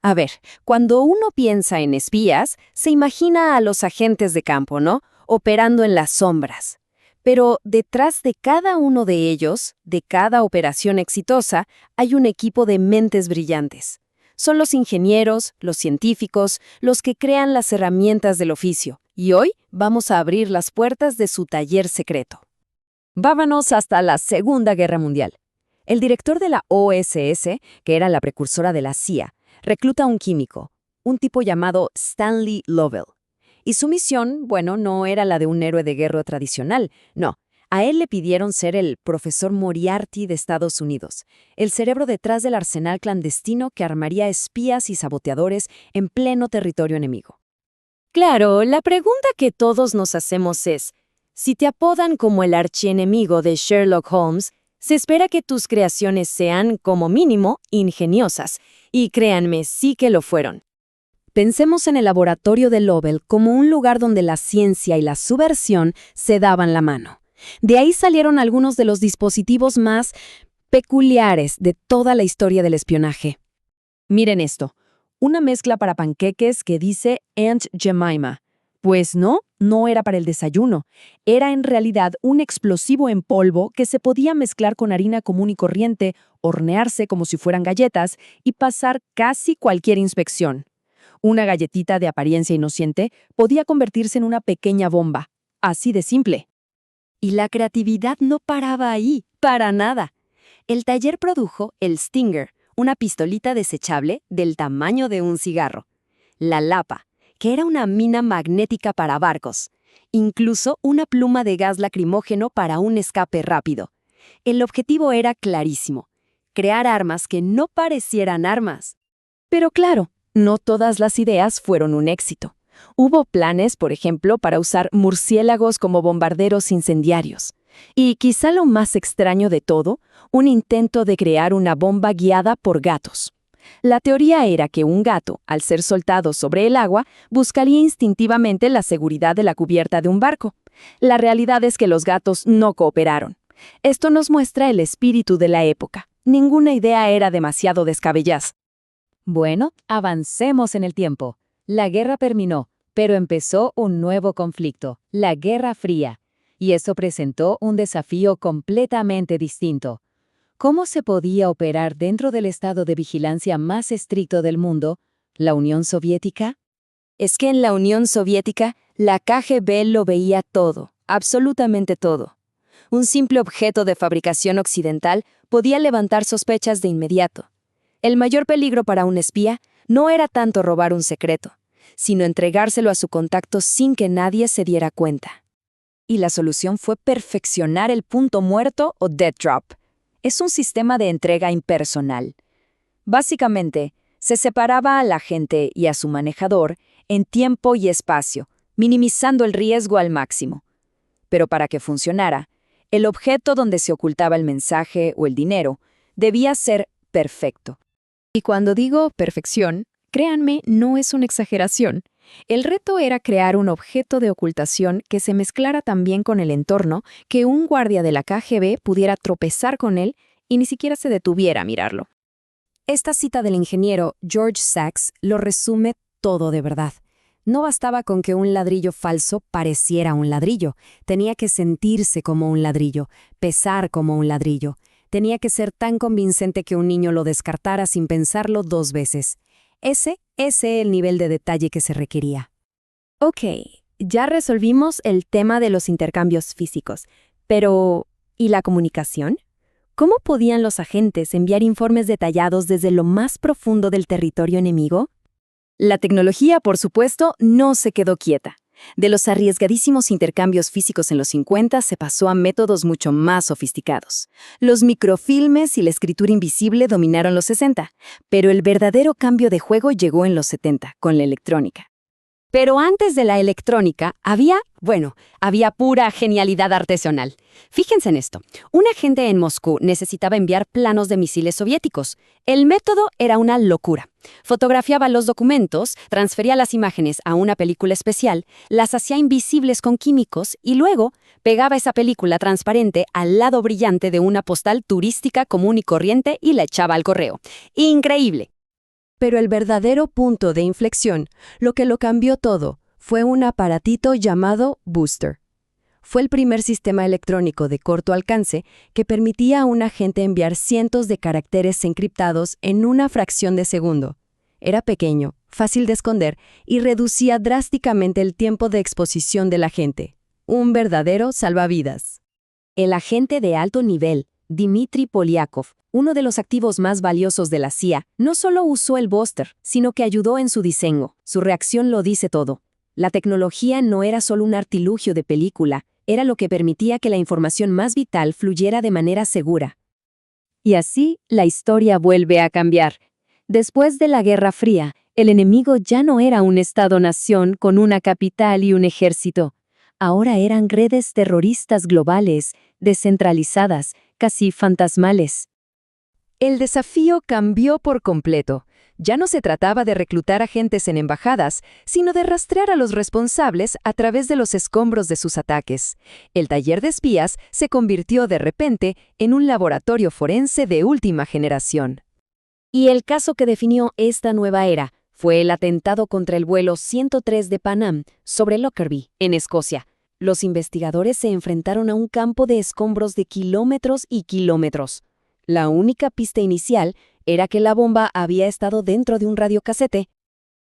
A ver, cuando uno piensa en espías, se imagina a los agentes de campo, ¿no? Operando en las sombras. Pero detrás de cada uno de ellos, de cada operación exitosa, hay un equipo de mentes brillantes. Son los ingenieros, los científicos, los que crean las herramientas del oficio. Y hoy vamos a abrir las puertas de su taller secreto. Vámonos hasta la Segunda Guerra Mundial. El director de la OSS, que era la precursora de la CIA, recluta a un químico, un tipo llamado Stanley Lovell. Y su misión, bueno, no era la de un héroe de guerra tradicional, no. A él le pidieron ser el profesor Moriarty de Estados Unidos, el cerebro detrás del arsenal clandestino que armaría espías y saboteadores en pleno territorio enemigo. Claro, la pregunta que todos nos hacemos es, si te apodan como el archienemigo de Sherlock Holmes, se espera que tus creaciones sean, como mínimo, ingeniosas. Y créanme, sí que lo fueron. Pensemos en el laboratorio de Lovell como un lugar donde la ciencia y la subversión se daban la mano. De ahí salieron algunos de los dispositivos más peculiares de toda la historia del espionaje. Miren esto, una mezcla para panqueques que dice Aunt Jemima. Pues no era para el desayuno. Era en realidad un explosivo en polvo que se podía mezclar con harina común y corriente, hornearse como si fueran galletas y pasar casi cualquier inspección. Una galletita de apariencia inocente podía convertirse en una pequeña bomba. Así de simple. Y la creatividad no paraba ahí, para nada. El taller produjo el Stinger, una pistolita desechable del tamaño de un cigarro. La Lapa, que era una mina magnética para barcos. Incluso una pluma de gas lacrimógeno para un escape rápido. El objetivo era clarísimo: crear armas que no parecieran armas. Pero claro, no todas las ideas fueron un éxito. Hubo planes, por ejemplo, para usar murciélagos como bombarderos incendiarios. Y quizá lo más extraño de todo, un intento de crear una bomba guiada por gatos. La teoría era que un gato, al ser soltado sobre el agua, buscaría instintivamente la seguridad de la cubierta de un barco. La realidad es que los gatos no cooperaron. Esto nos muestra el espíritu de la época. Ninguna idea era demasiado descabellada. Bueno, avancemos en el tiempo. La guerra terminó, pero empezó un nuevo conflicto, la Guerra Fría. Y eso presentó un desafío completamente distinto. ¿Cómo se podía operar dentro del estado de vigilancia más estricto del mundo, la Unión Soviética? Es que en la Unión Soviética, la KGB lo veía todo, absolutamente todo. Un simple objeto de fabricación occidental podía levantar sospechas de inmediato. El mayor peligro para un espía no era tanto robar un secreto, sino entregárselo a su contacto sin que nadie se diera cuenta. Y la solución fue perfeccionar el punto muerto o dead drop. Es un sistema de entrega impersonal. Básicamente, se separaba a la agente y a su manejador en tiempo y espacio, minimizando el riesgo al máximo. Pero para que funcionara, el objeto donde se ocultaba el mensaje o el dinero debía ser perfecto. Y cuando digo perfección, créanme, no es una exageración. El reto era crear un objeto de ocultación que se mezclara tan bien con el entorno que un guardia de la KGB pudiera tropezar con él y ni siquiera se detuviera a mirarlo. Esta cita del ingeniero George Sachs lo resume todo de verdad. No bastaba con que un ladrillo falso pareciera un ladrillo, tenía que sentirse como un ladrillo, pesar como un ladrillo. Tenía que ser tan convincente que un niño lo descartara sin pensarlo 2 veces. Ese es el nivel de detalle que se requería. Ok, ya resolvimos el tema de los intercambios físicos, pero ¿y la comunicación? ¿Cómo podían los agentes enviar informes detallados desde lo más profundo del territorio enemigo? La tecnología, por supuesto, no se quedó quieta. De los arriesgadísimos intercambios físicos en los 50 se pasó a métodos mucho más sofisticados. Los microfilmes y la escritura invisible dominaron los 60, pero el verdadero cambio de juego llegó en los 70, con la electrónica. Pero antes de la electrónica había pura genialidad artesanal. Fíjense en esto. Un agente en Moscú necesitaba enviar planos de misiles soviéticos. El método era una locura. Fotografiaba los documentos, transfería las imágenes a una película especial, las hacía invisibles con químicos y luego pegaba esa película transparente al lado brillante de una postal turística común y corriente y la echaba al correo. ¡Increíble! Pero el verdadero punto de inflexión, lo que lo cambió todo, fue un aparatito llamado Booster. Fue el primer sistema electrónico de corto alcance que permitía a un agente enviar cientos de caracteres encriptados en una fracción de segundo. Era pequeño, fácil de esconder y reducía drásticamente el tiempo de exposición del agente. Un verdadero salvavidas. El agente de alto nivel, Dmitry Polyakov, uno de los activos más valiosos de la CIA, no solo usó el Booster, sino que ayudó en su diseño. Su reacción lo dice todo. La tecnología no era solo un artilugio de película, era lo que permitía que la información más vital fluyera de manera segura. Y así, la historia vuelve a cambiar. Después de la Guerra Fría, el enemigo ya no era un Estado-nación con una capital y un ejército. Ahora eran redes terroristas globales, descentralizadas, casi fantasmales. El desafío cambió por completo. Ya no se trataba de reclutar agentes en embajadas, sino de rastrear a los responsables a través de los escombros de sus ataques. El taller de espías se convirtió de repente en un laboratorio forense de última generación. Y el caso que definió esta nueva era fue el atentado contra el vuelo 103 de Pan Am sobre Lockerbie, en Escocia. Los investigadores se enfrentaron a un campo de escombros de kilómetros y kilómetros. La única pista inicial era que la bomba había estado dentro de un radiocasete.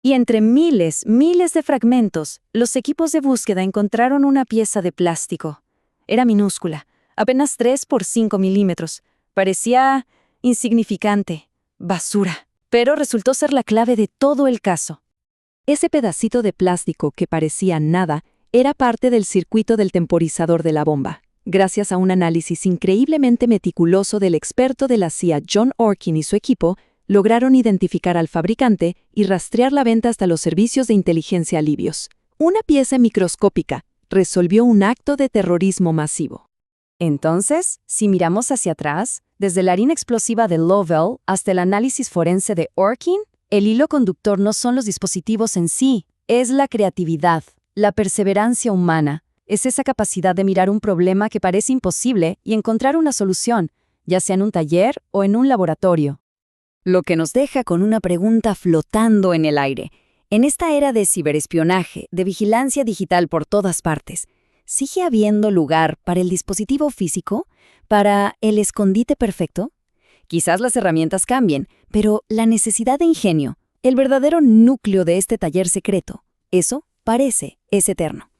Y entre miles de fragmentos, los equipos de búsqueda encontraron una pieza de plástico. Era minúscula, apenas 3 por 5 milímetros. Parecía insignificante, basura, pero resultó ser la clave de todo el caso. Ese pedacito de plástico que parecía nada era parte del circuito del temporizador de la bomba. Gracias a un análisis increíblemente meticuloso del experto de la CIA John Orkin y su equipo, lograron identificar al fabricante y rastrear la venta hasta los servicios de inteligencia libios. Una pieza microscópica resolvió un acto de terrorismo masivo. Entonces, si miramos hacia atrás, desde la harina explosiva de Lovell hasta el análisis forense de Orkin, el hilo conductor no son los dispositivos en sí, es la creatividad, la perseverancia humana. Es esa capacidad de mirar un problema que parece imposible y encontrar una solución, ya sea en un taller o en un laboratorio. Lo que nos deja con una pregunta flotando en el aire. En esta era de ciberespionaje, de vigilancia digital por todas partes, ¿sigue habiendo lugar para el dispositivo físico? ¿Para el escondite perfecto? Quizás las herramientas cambien, pero la necesidad de ingenio, el verdadero núcleo de este taller secreto, eso es eterno.